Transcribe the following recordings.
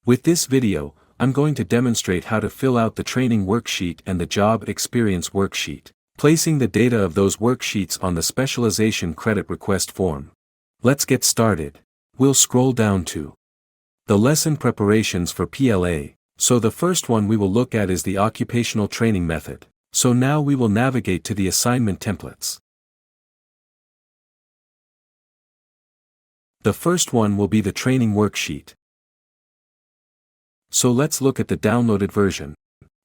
With this video, I'm going to demonstrate how to fill out the training worksheet and the job experience worksheet, placing the data of those worksheets on the specialization credit request form. Let's get started. We'll scroll down to the lesson preparations for PLA. So the first one we will look at is the occupational training method. So now we will navigate to the assignment templates. The first one will be the training worksheet. So let's look at the downloaded version.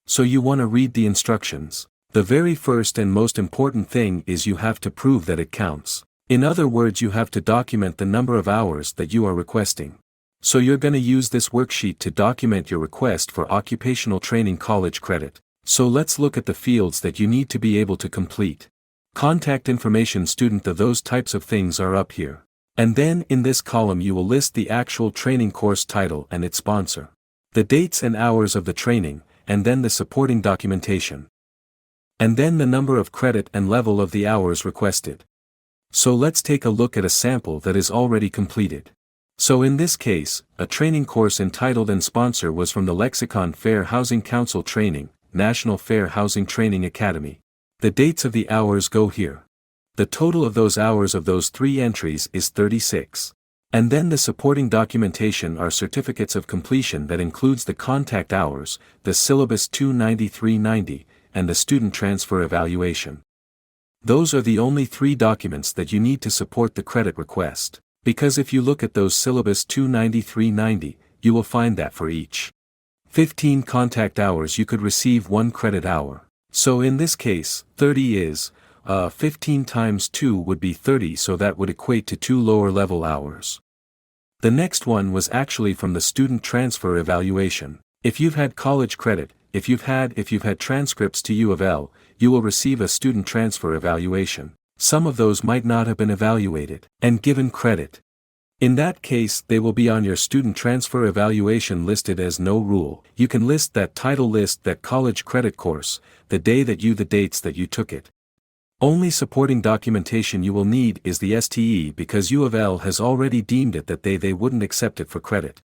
So you want to read the instructions. The very first and most important thing is you have to prove that it counts. In other words, you have to document the number of hours that you are requesting. So you're going to use this worksheet to document your request for occupational training college credit. So let's look at the fields that you need to be able to complete. Contact information, student, those types of things are up here. And then in this column you will list the actual training course title and its sponsor, the dates and hours of the training, and then the supporting documentation. And then the number of credit and level of the hours requested. So let's take a look at a sample that is already completed. So in this case, a training course entitled and sponsor was from the Lexicon Fair Housing Council Training, National Fair Housing Training Academy. The dates of the hours go here. The total of those hours of those three entries is 36. And then the supporting documentation are certificates of completion that includes the contact hours, the syllabus 29390, and the student transfer evaluation. Those are the only three documents that you need to support the credit request. Because if you look at those syllabus 29390, you will find that for each 15 contact hours you could receive 1 credit hour. So in this case, 30 is, 15 times 2 would be 30, so that would equate to 2 lower level hours. The next one was actually from the student transfer evaluation. If you've had college credit, if you've had transcripts to U of L, you will receive a student transfer evaluation. Some of those might not have been evaluated and given credit. In that case, they will be on your student transfer evaluation listed as no rule. You can list that title, list that college credit course, the dates that you took it. Only supporting documentation you will need is the STE, because U of L has already deemed it that they wouldn't accept it for credit.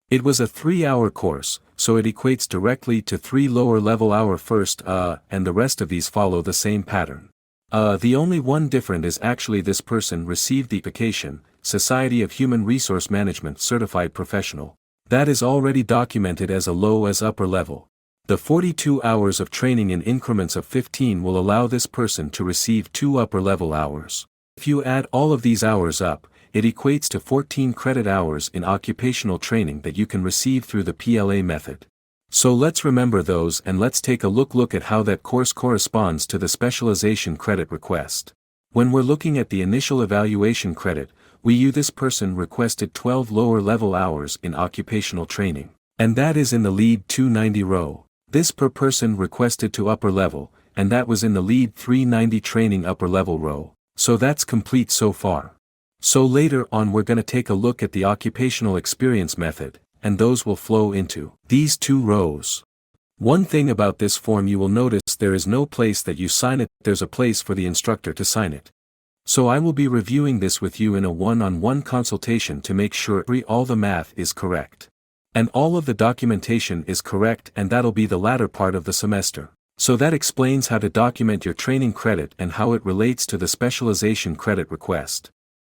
It was a 3-hour course, so it equates directly to 3 lower level hour first, and the rest of these follow the same pattern. The only one different is actually this person received the application, Society of Human Resource Management Certified Professional. That is already documented as a low as upper level. The 42 hours of training in increments of 15 will allow this person to receive 2 upper level hours. If you add all of these hours up, it equates to 14 credit hours in occupational training that you can receive through the PLA method. So let's remember those, and let's take a look at how that course corresponds to the specialization credit request. When we're looking at the initial evaluation credit, this person requested 12 lower level hours in occupational training. And that is in the lead 290 row. This per person requested to upper level, and that was in the lead 390 training upper level row. So that's complete so far. So later on we're going to take a look at the occupational experience method, and those will flow into these 2 rows. One thing about this form, you will notice there is no place that you sign it, there's a place for the instructor to sign it. So I will be reviewing this with you in a one-on-one consultation to make sure all the math is correct. And all of the documentation is correct, and that'll be the latter part of the semester. So that explains how to document your training credit and how it relates to the specialization credit request.